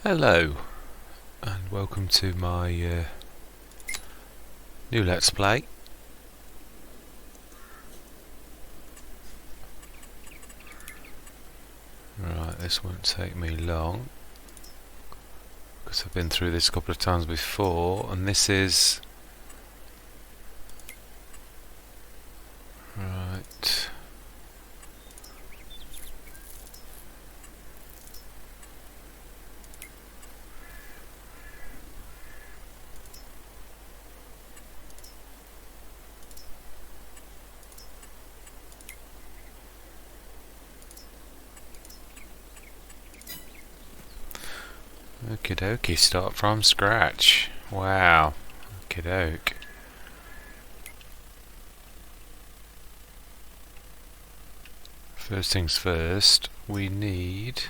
Hello and welcome to my new Let's Play. Right, this won't take me long because I've been through this a couple of times before, and this is right. Okie dokie, start from scratch. Wow. Okie doke. First things first, we need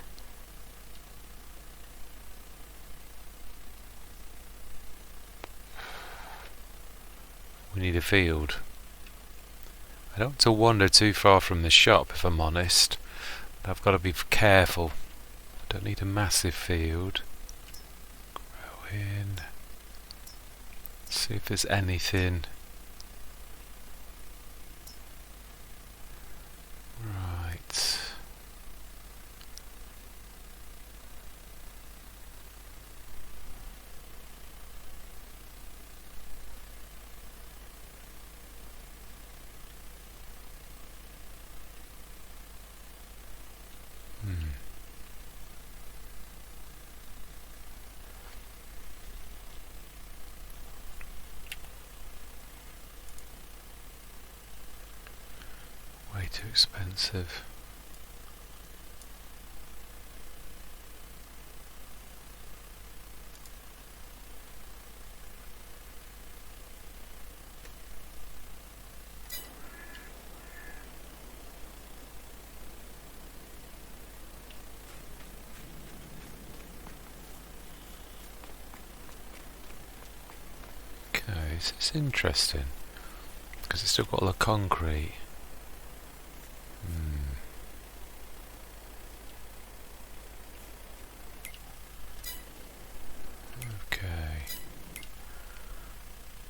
a field. I don't want to wander too far from the shop, if I'm honest. But I've got to be careful. I don't need a massive field. Grow in. See if there's anything. Right. Way too expensive. Okay, this is interesting because it's still got all the concrete. Okay,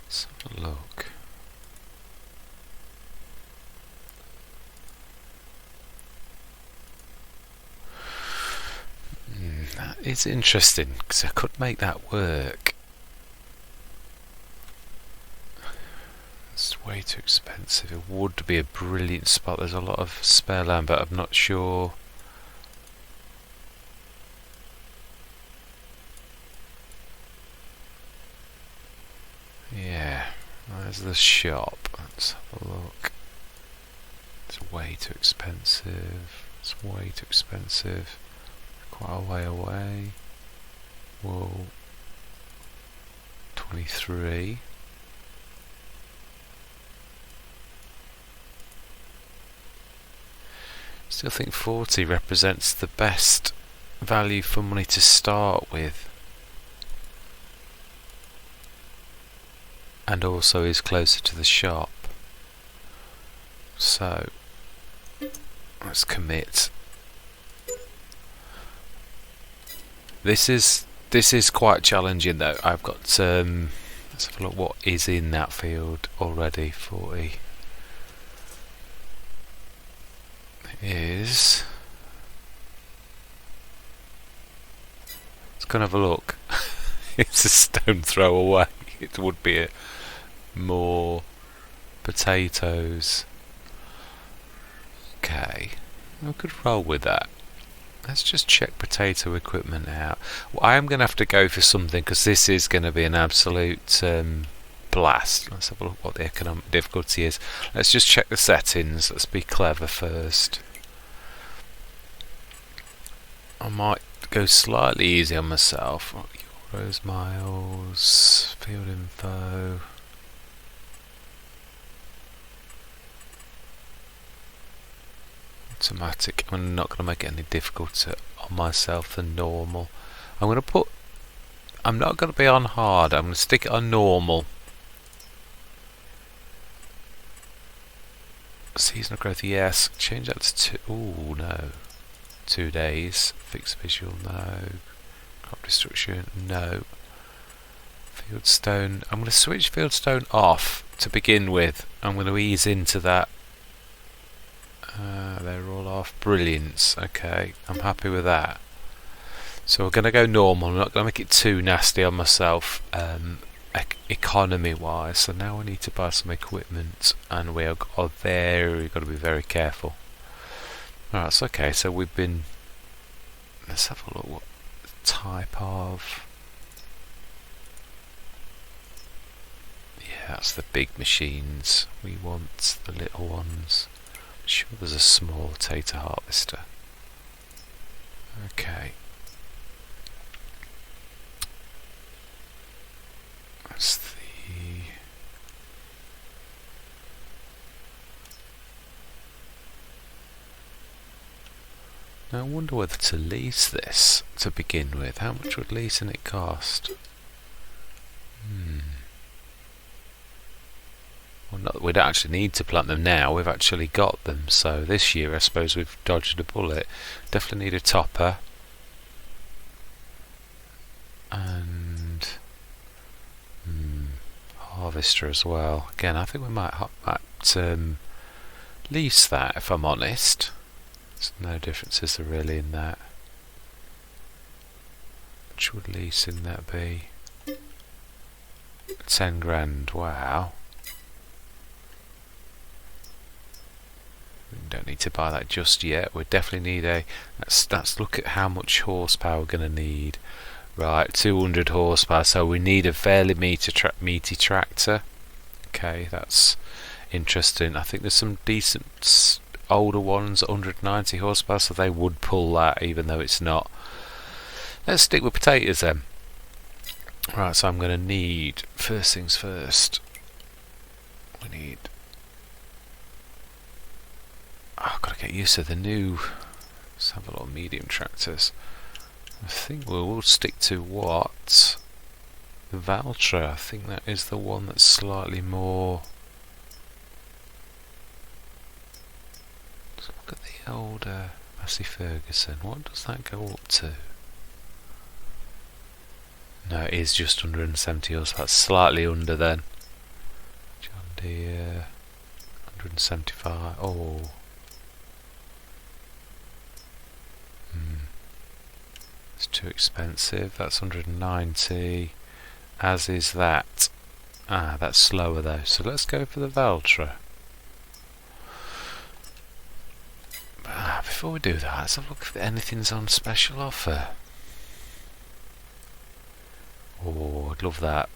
let's have a look. That is interesting because I could make that work. It's way too expensive. It would be a brilliant spot. There's a lot of spare land, but I'm not sure. Yeah, there's the shop. Let's have a look. It's way too expensive. It's way too expensive. Quite a way away. Whoa. 23. Still think 40 represents the best value for money to start with, and also is closer to the shop. So let's commit. This is quite challenging though. I've got let's have a look what is in that field already. 40 is. Let's go and have a look. It's a stone throw away. It would be more potatoes. Okay, I could roll with that. Let's just check potato equipment out. Well, I am going to have to go for something because this is going to be an absolute blast. Let's have a look what the economic difficulty is. Let's just check the settings. Let's be clever first. I might go slightly easy on myself. Euros, miles, field info. Automatic. I'm not going to make it any difficulter on myself than normal. I'm not going to be on hard. I'm going to stick it on normal. Seasonal growth, yes. Change that to 2. Ooh, no. 2 days. Fixed visual, no. Crop destruction, no. Fieldstone, I'm going to switch fieldstone off to begin with. I'm going to ease into that. They're all off. Brilliant. Okay, I'm happy with that. So we're going to go normal. I'm not going to make it too nasty on myself, economy wise. So now we need to buy some equipment, and we've got to be very careful. Alright, it's okay. So we've been. Let's have a look. What type of. Yeah, that's the big machines. We want the little ones. I'm sure there's a small tater harvester. Okay. That's the. Now I wonder whether to lease this to begin with. How much would leasing it cost? Well, not, we don't actually need to plant them now. We've actually got them. So this year I suppose we've dodged a bullet. Definitely need a topper. And harvester as well. Again, I think we might lease that, if I'm honest. There's no differences there really in that. Which would leasing that be? 10 grand, wow. We don't need to buy that just yet. We definitely need a. Let's look at how much horsepower we're going to need. Right, 200 horsepower. So we need a fairly meaty tractor. Okay, that's interesting. I think there's some decent older ones, 190 horsepower, so they would pull that, even though it's not. Let's stick with potatoes then. Right, so I'm going to need, first things first, we need. I've got to get used to the new. Let's have a lot of medium tractors. I think we'll stick to what? The Valtra. I think that is the one that's slightly more. Let's look at the older Massey Ferguson. What does that go up to? No, it is just 170 horsepower. That's slightly under then. John Deere 175. Oh. It's too expensive. That's 190. As is that. Ah, that's slower though. So let's go for the Valtra. Before we do that, let's have a look if anything's on special offer. Oh, I'd love that.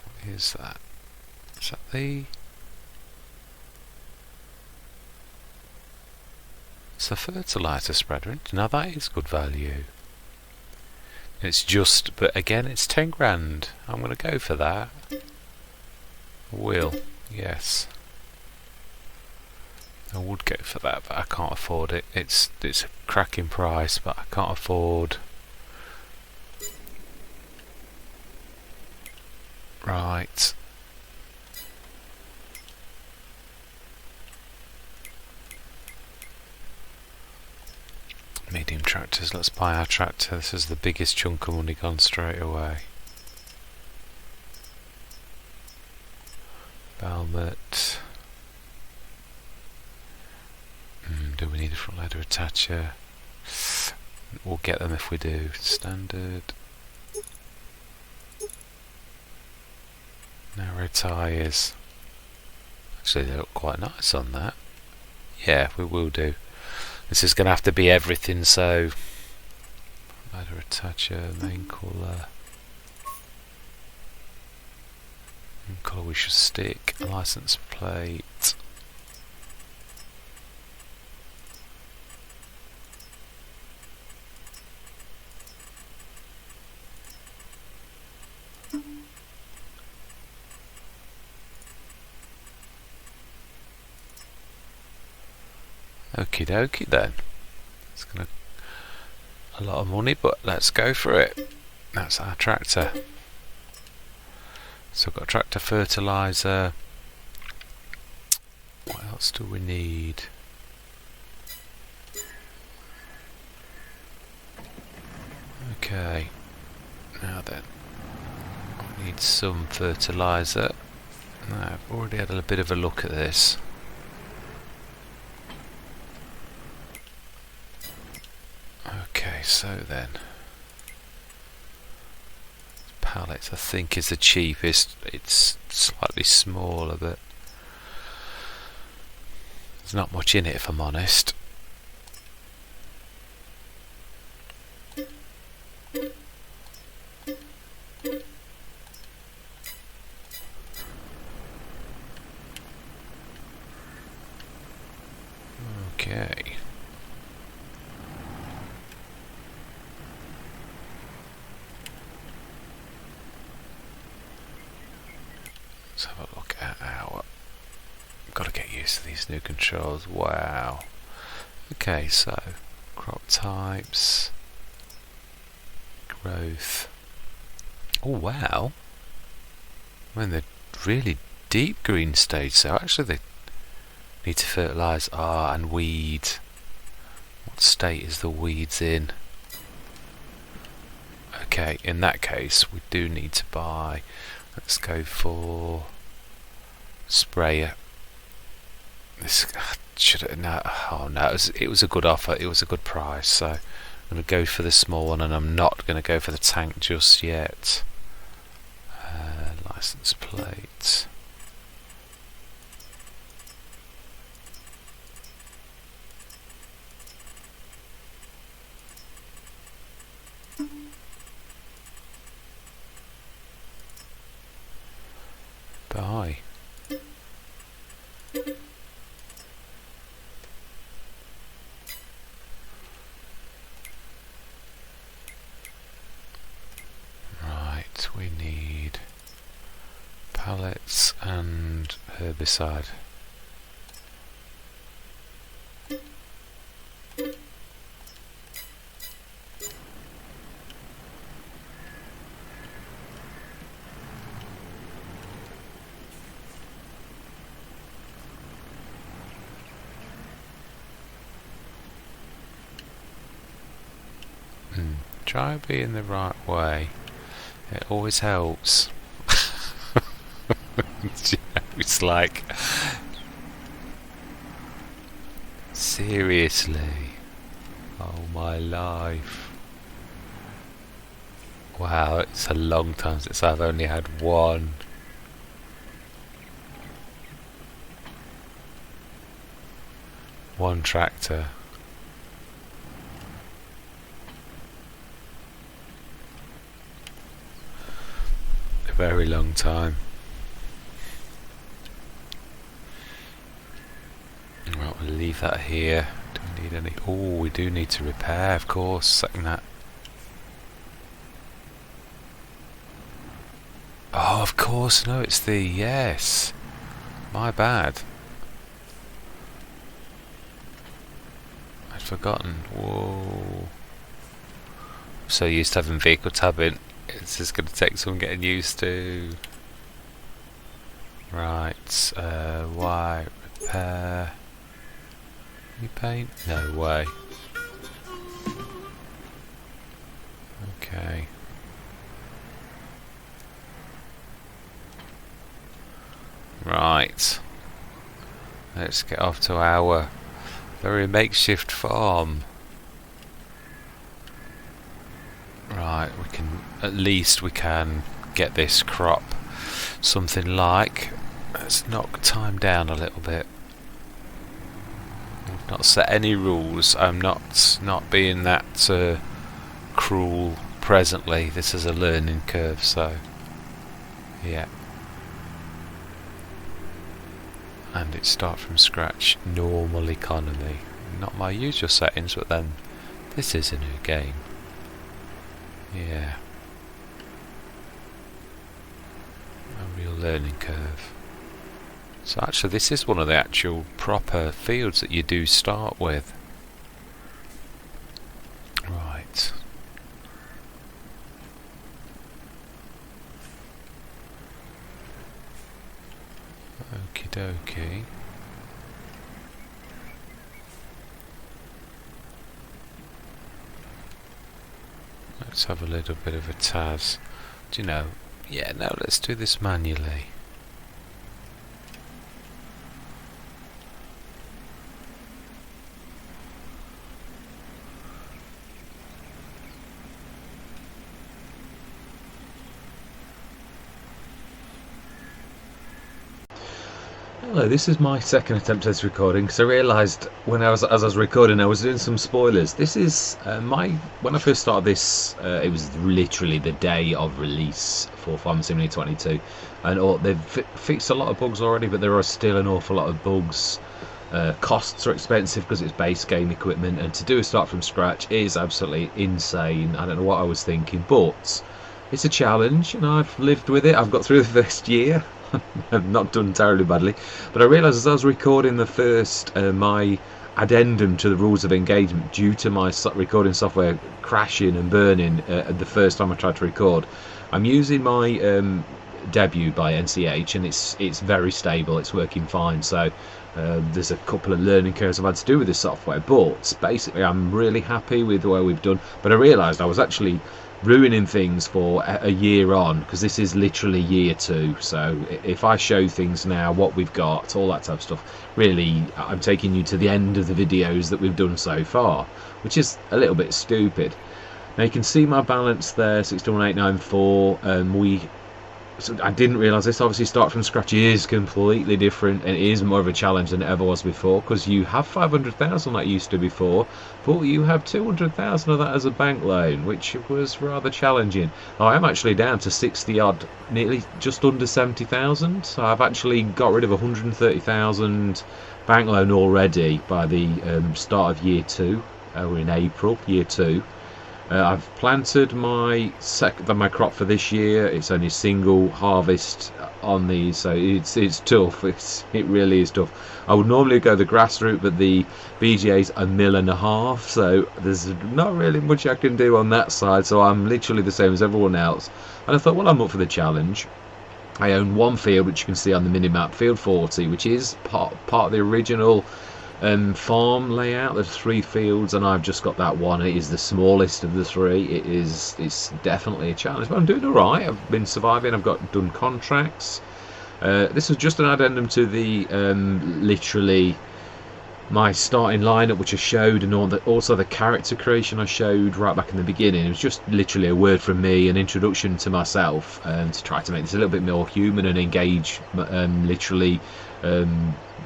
What is that? Is that the... It's a fertiliser spreader. Now that is good value. It's just, but again, it's 10 grand. I'm going to go for that. I will, yes. I would go for that, but I can't afford it. It's a cracking price, but I can't afford. Right. Medium tractors, let's buy our tractor. This is the biggest chunk of money gone straight away. Balmet. Do we need a front loader attacher? We'll get them if we do. Standard. Narrow tyres. Actually, they look quite nice on that. Yeah, we will do. This is going to have to be everything, so ladder attacher, main colour. Main colour we should stick. License plate. Okie dokie then. It's gonna a lot of money, but let's go for it. That's our tractor. So I've got tractor, fertiliser, else do we need? Okay, now then, I need some fertiliser. Now, I've already had a bit of a look at this. Okay, so then, pallets I think is the cheapest. It's slightly smaller, but there's not much in it if I'm honest. Okay. Let's have a look at our... Got to get used to these new controls. Wow. Okay, so crop types, growth. Oh wow. I mean, they're really deep green stage, so actually they need to fertilise. And weed. What state is the weeds in? Okay, in that case we do need to buy. Let's go for sprayer. This should have, no. Oh no, it was a good offer. It was a good price. So I'm going to go for the small one, and I'm not going to go for the tank just yet. License plate. Bye. Right, we need pallets and herbicide. Try being the right way. It always helps. It's like, seriously, oh my life. Wow, it's a long time since I've only had one. One tractor. A very long time. Right, we'll leave that here. Do we need any? Oh, we do need to repair, of course. Second that. Oh, of course. No, it's the yes. My bad. I'd forgotten. Whoa. I'm so used to having vehicle tabbing. It's just going to take some getting used to. Right. Why repair? Repaint? No way. Okay. Right. Let's get off to our very makeshift farm. Right, we can, at least we can get this crop something like, let's knock time down a little bit. I've not set any rules. I'm not being that cruel presently. This is a learning curve, so yeah. And it start from scratch, normal economy. Not my usual settings, but then this is a new game. Yeah. A real learning curve. So actually this is one of the actual proper fields that you do start with. Right. Okie dokie. Let's have a little bit of a Taz. Do you know? Yeah, no, let's do this manually. Hello, this is my second attempt at this recording because I realised as I was recording I was doing some spoilers. This is when I first started this, it was literally the day of release for Farming Simulator 22, and they've fixed a lot of bugs already, but there are still an awful lot of bugs. Costs are expensive because it's base game equipment, and to do a start from scratch is absolutely insane. I don't know what I was thinking, but it's a challenge, and I've lived with it. I've got through the first year. I've not done terribly badly, but I realised as I was recording the first my addendum to the rules of engagement, due to my recording software crashing and burning the first time I tried to record, I'm using my debut by NCH, and it's very stable, it's working fine. So there's a couple of learning curves I've had to do with this software, but basically I'm really happy with the way we've done. But I realised I was actually ruining things for a year on, because this is literally year 2. So if I show things now, what we've got, all that type of stuff, really I'm taking you to the end of the videos that we've done so far, which is a little bit stupid. Now you can see my balance there, 61894. So I didn't realise this. Obviously, start from scratch is completely different, and it is more of a challenge than it ever was before, because you have 500,000 like you used to before, but you have 200,000 of that as a bank loan, which was rather challenging. I am actually down to 60 odd, nearly just under 70,000. So I've actually got rid of 130,000 bank loan already by the start of year 2. We're in April, year 2. I've planted my crop for this year. It's only a single harvest on these, so it's tough. It really is tough. I would normally go the grass route, but the BGA's a mill and a half, so there's not really much I can do on that side. So I'm literally the same as everyone else. And I thought, well, I'm up for the challenge. I own one field, which you can see on the mini-map, field 40, which is part of the original farm layout. There's 3 fields, and I've just got that one. It is the smallest of the 3. It's definitely a challenge, but I'm doing all right. I've been surviving. I've done contracts. This was just an addendum to the literally my starting lineup, which I showed, and also the character creation I showed right back in the beginning. It was just literally a word from me, an introduction to myself, to try to make this a little bit more human and engage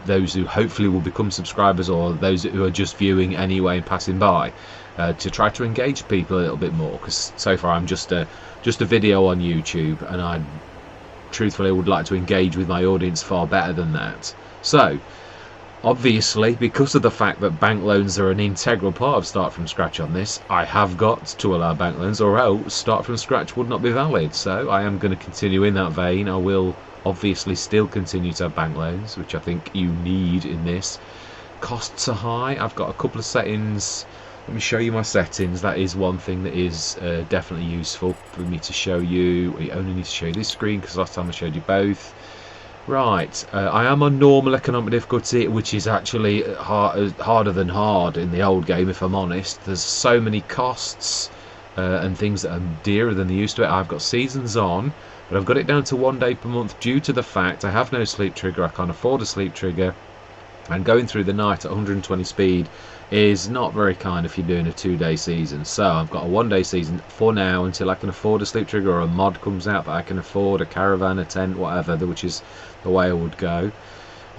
those who hopefully will become subscribers, or those who are just viewing anyway and passing by, to try to engage people a little bit more, because so far I'm just a video on YouTube, and I truthfully would like to engage with my audience far better than that. So obviously, because of the fact that bank loans are an integral part of Start From Scratch on this, I have got to allow bank loans, or else Start From Scratch would not be valid. So I am going to continue in that vein. I will obviously still continue to have bank loans, which I think you need in this. Costs are high. I've got a couple of settings. Let me show you my settings. That is one thing that is definitely useful for me to show you. We only need to show you this screen, because last time I showed you both. Right, I am on normal economic difficulty, which is actually harder than hard in the old game, if I'm honest. There's so many costs and things that are dearer than they used to. I've got seasons on, but I've got it down to 1 day per month due to the fact I have no sleep trigger. I can't afford a sleep trigger, and going through the night at 120 speed is not very kind if you're doing a 2-day season. So I've got a 1-day season for now, until I can afford a sleep trigger, or a mod comes out that I can afford, a caravan, a tent, whatever, which is the way I would go.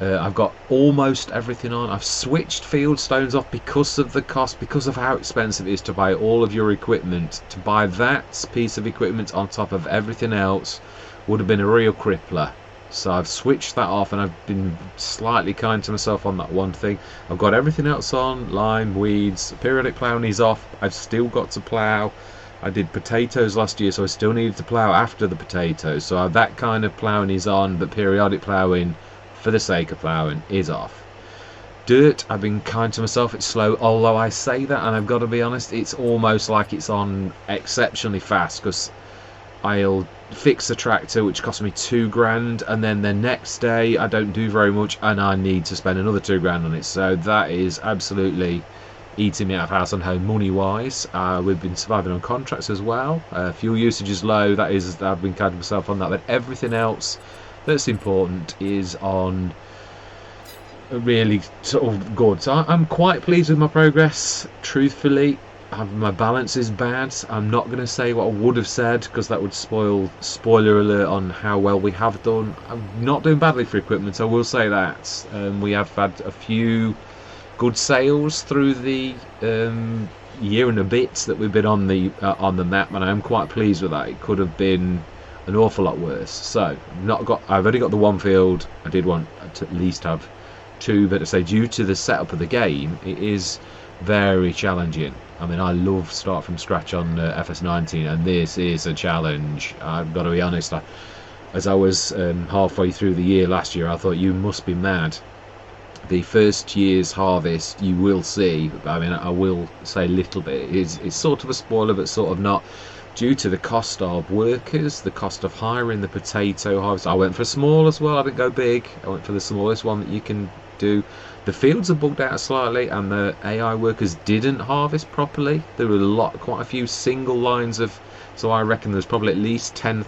I've got almost everything on. I've switched field stones off because of the cost, because of how expensive it is to buy all of your equipment. To buy that piece of equipment on top of everything else would have been a real crippler. So I've switched that off, and I've been slightly kind to myself on that one thing. I've got everything else on: lime, weeds, periodic ploughing is off. I've still got to plough. I did potatoes last year, so I still needed to plough after the potatoes. So that kind of ploughing is on, but periodic ploughing, for the sake of ploughing, is off. Dirt, I've been kind to myself, it's slow, although I say that, and I've got to be honest, it's almost like it's on exceptionally fast, because I'll fix the tractor, which cost me £2,000, and then the next day I don't do very much, and I need to spend another £2,000 on it. So that is absolutely eating me out of house and home money wise. We've been surviving on contracts as well. Fuel usage is low. I've been counting myself on that. But everything else that's important is on really sort of good. So I'm quite pleased with my progress. Truthfully, my balance is bad. I'm not going to say what I would have said because that would spoiler alert on how well we have done. I'm not doing badly for equipment, I will say that. We have had a few good sales through the year and a bit that we've been on the map, and I am quite pleased with that. It could have been an awful lot worse. So I've only got the one field. I did want to at least have two, but to say due to the setup of the game, it is very challenging. I mean, I love start from scratch on FS19, and this is a challenge. I've got to be honest. As I was halfway through the year last year, I thought, you must be mad. The first year's harvest, you will see. I mean, I will say a little bit. It's sort of a spoiler, but sort of not. Due to the cost of workers, the cost of hiring the potato harvest. I went for small as well. I didn't go big. I went for the smallest one that you can do. The fields are bugged out slightly, and the AI workers didn't harvest properly. There were quite a few single lines of. So I reckon there's probably at least 10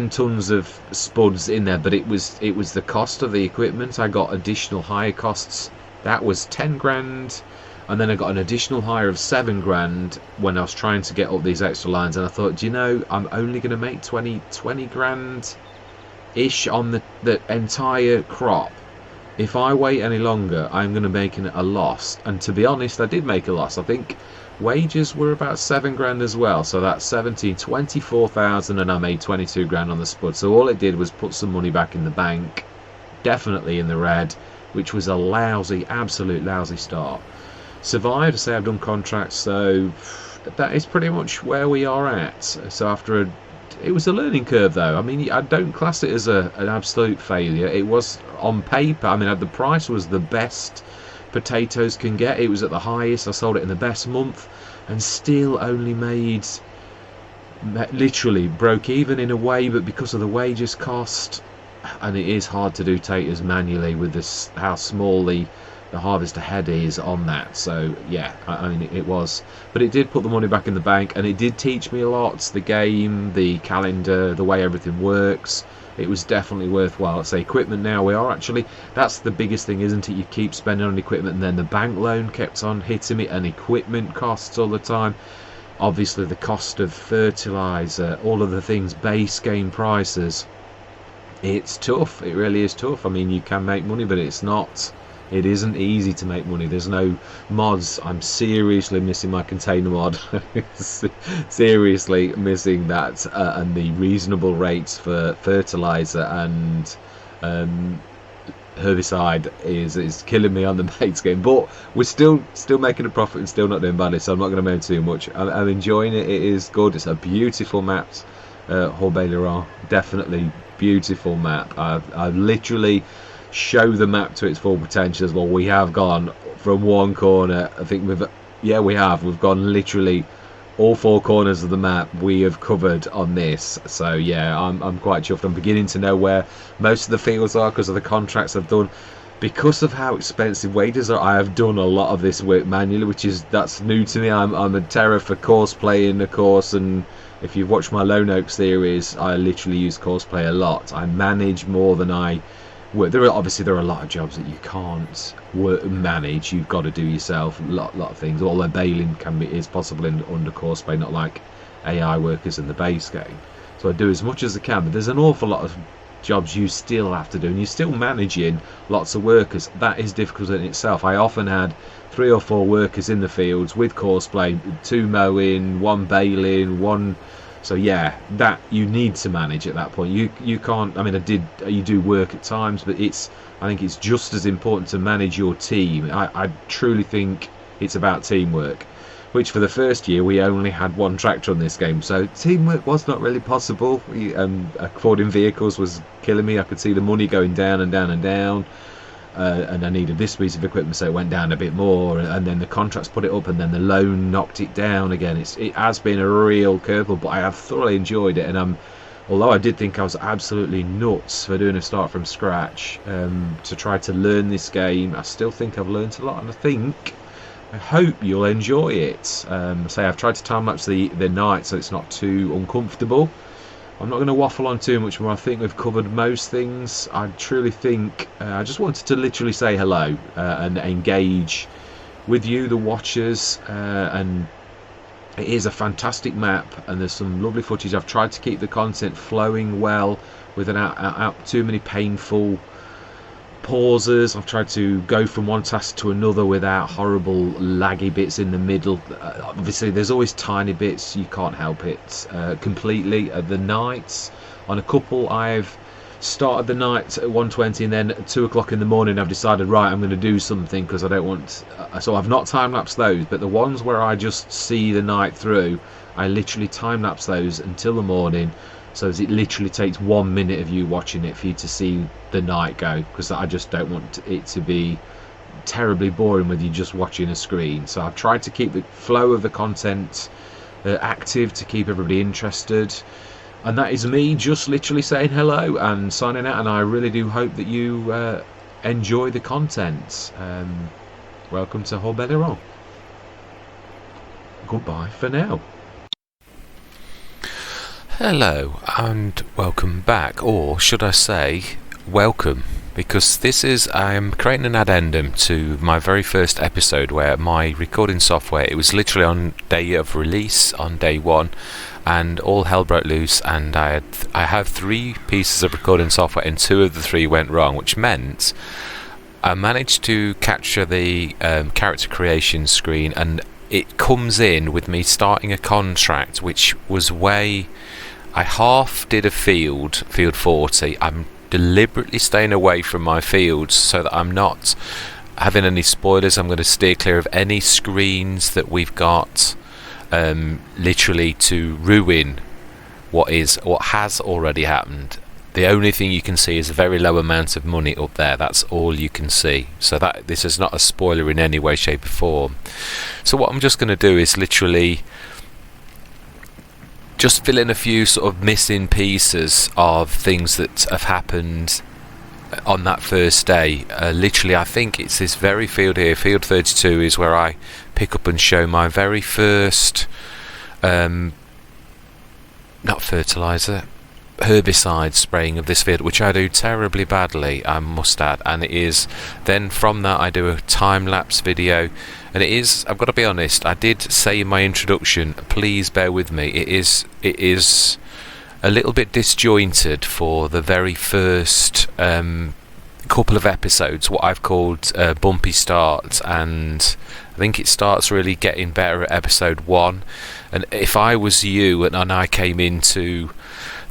tons of spuds in there, but it was the cost of the equipment. I got additional hire costs. That was 10 grand, and then I got an additional hire of 7 grand when I was trying to get up these extra lines, and I thought, do you know, I'm only going to make 20 grand ish on the entire crop. If I wait any longer, I'm going to make a loss. And to be honest, I did make a loss. I think wages were about 7 grand as well, so that's 24,000, and I made 22 grand on the spud. So all it did was put some money back in the bank, definitely in the red, which was a absolute lousy start. Survived. I say I've done contracts, so that is pretty much where we are at. So it was a learning curve, though. I mean, I don't class it as an absolute failure. It was on paper. I mean, the price was the best potatoes can get. It was at the highest. I sold it in the best month, and still only literally broke even in a way, but because of the wages cost, and it is hard to do taters manually with this, how small the harvester head is on that. So yeah, I mean, it was, but it did put the money back in the bank, and it did teach me a lot. The game, the calendar, the way everything works. It was definitely worthwhile. Let's say equipment now, that's the biggest thing, isn't it? You keep spending on equipment, and then the bank loan kept on hitting me, and equipment costs all the time. Obviously the cost of fertilizer, all of the things, base game prices. It's tough. It really is tough. I mean, you can make money, but it isn't easy to make money. There's no mods. I'm seriously missing my container mod. Seriously missing that, and the reasonable rates for fertilizer and herbicide is killing me on the base game. But we're still making a profit and still not doing badly, so I'm not going to moan too much. I'm enjoying it. It is good. It's a beautiful map. Haut Beyleron, definitely beautiful map. I've literally show the map to its full potential as well. We have gone from one corner. I think we've gone literally all 4 corners of the map we have covered on this. So yeah, I'm quite chuffed. I'm beginning to know where most of the fields are because of the contracts I've done. Because of how expensive wages are, I have done a lot of this work manually, that's new to me. I'm a terror for course playing, of course, and if you've watched my Lone Oak series, I literally use course play a lot. I manage more than I work. There are a lot of jobs that you can't manage. You've got to do yourself. A lot of things. Although bailing is possible under course play, not like AI workers in the base game. So I do as much as I can. But there's an awful lot of jobs you still have to do, and you're still managing lots of workers. That is difficult in itself. I often had 3 or 4 workers in the fields with course play, 2 mowing, 1 bailing, 1. So yeah, that you need to manage at that point. You can't. I mean, you do work at times, but I think it's just as important to manage your team. I truly think it's about teamwork. Which for the first year we only had 1 tractor on this game, so teamwork was not really possible. Affording vehicles was killing me. I could see the money going down and down and down. And I needed this piece of equipment, so it went down a bit more, and then the contracts put it up, and then the loan knocked it down again. It has been a real curveball, but I have thoroughly enjoyed it, and although I did think I was absolutely nuts for doing a start from scratch to try to learn this game, I still think I've learned a lot, and I think I hope you'll enjoy it. I've tried to time lapse the night so it's not too uncomfortable. I'm not going to waffle on too much more. I think we've covered most things. I truly think I just wanted to literally say hello and engage with you, the watchers, and it is a fantastic map, and there's some lovely footage. I've tried to keep the content flowing well without too many painful pauses. I've tried to go from one task to another without horrible laggy bits in the middle. Obviously there's always tiny bits, you can't help it completely. The nights, on a couple I've started the night at 1:20 and then at 2 o'clock in the morning I've decided, right, I'm going to do something because I don't want, so I've not time-lapsed those, but the ones where I just see the night through, I literally time-lapse those until the morning, so it literally takes 1 minute of you watching it for you to see the night go, because I just don't want it to be terribly boring with you just watching a screen. So I've tried to keep the flow of the content active to keep everybody interested. And that is me just literally saying hello and signing out, and I really do hope that you enjoy the content. Welcome to Haut Beyleron. Goodbye for now. Hello and welcome back, or should I say welcome, because I'm creating an addendum to my very first episode where my recording software, it was literally on day of release, on day one, and all hell broke loose, and I have 3 pieces of recording software and 2 of the 3 went wrong, which meant I managed to capture the character creation screen, and it comes in with me starting a contract, which was I half did a field 40. I'm deliberately staying away from my fields so that I'm not having any spoilers. I'm going to steer clear of any screens that we've got, literally to ruin what has already happened. The only thing you can see is a very low amount of money up there. That's all you can see. So this is not a spoiler in any way, shape or form. So what I'm just going to do is literally just fill in a few sort of missing pieces of things that have happened on that first day. Literally, I think it's this very field here, field 32, is where I pick up and show my very first not fertilizer, herbicide spraying of this field, which I do terribly badly, I must add. And it is then from that I do a time-lapse video, and it is, I've got to be honest, I did say in my introduction, please bear with me, it is a little bit disjointed for the very first couple of episodes, what I've called bumpy starts, and I think it starts really getting better at episode 1. And if I was you and I came into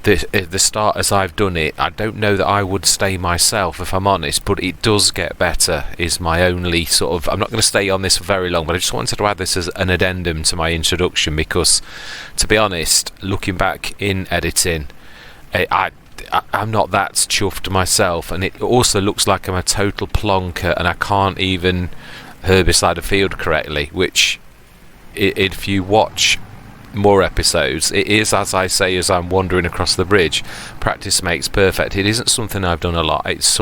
the start as I've done it, I don't know that I would stay myself, if I'm honest, but it does get better, is my only sort of, I'm not going to stay on this for very long, but I just wanted to add this as an addendum to my introduction, because to be honest, looking back in editing, I'm not that chuffed myself, and it also looks like I'm a total plonker and I can't even herbicide a field correctly, which if you watch more episodes, it is, as I say, as I'm wandering across the bridge, practice makes perfect. It isn't something I've done a lot. It's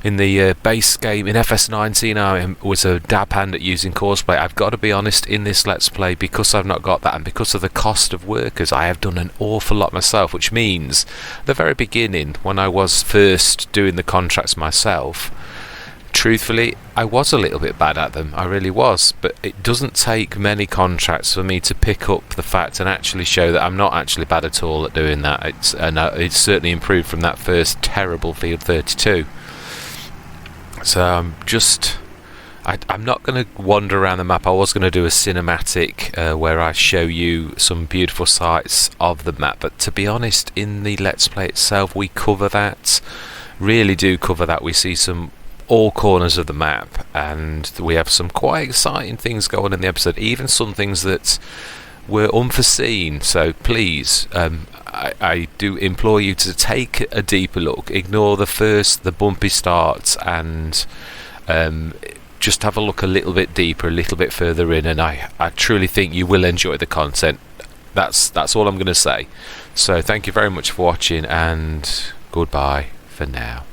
in the base game in FS19 I was a dab hand at using Courseplay. I've got to be honest, in this Let's Play, because I've not got that and because of the cost of workers, I have done an awful lot myself, which means the very beginning, when I was first doing the contracts myself, truthfully, I was a little bit bad at them, I really was, but it doesn't take many contracts for me to pick up the fact and actually show that I'm not actually bad at all at doing that. It's certainly improved from that first terrible field 32. So I'm not going to wander around the map. I was going to do a cinematic where I show you some beautiful sights of the map, but to be honest, in the Let's Play itself, we cover that, really do cover that. We see all corners of the map, and we have some quite exciting things going on in the episode, even some things that were unforeseen. So please, I do implore you to take a deeper look, ignore the bumpy starts, and just have a look a little bit deeper, a little bit further in, and I truly think you will enjoy the content. That's all I'm going to say. So thank you very much for watching, and goodbye for now.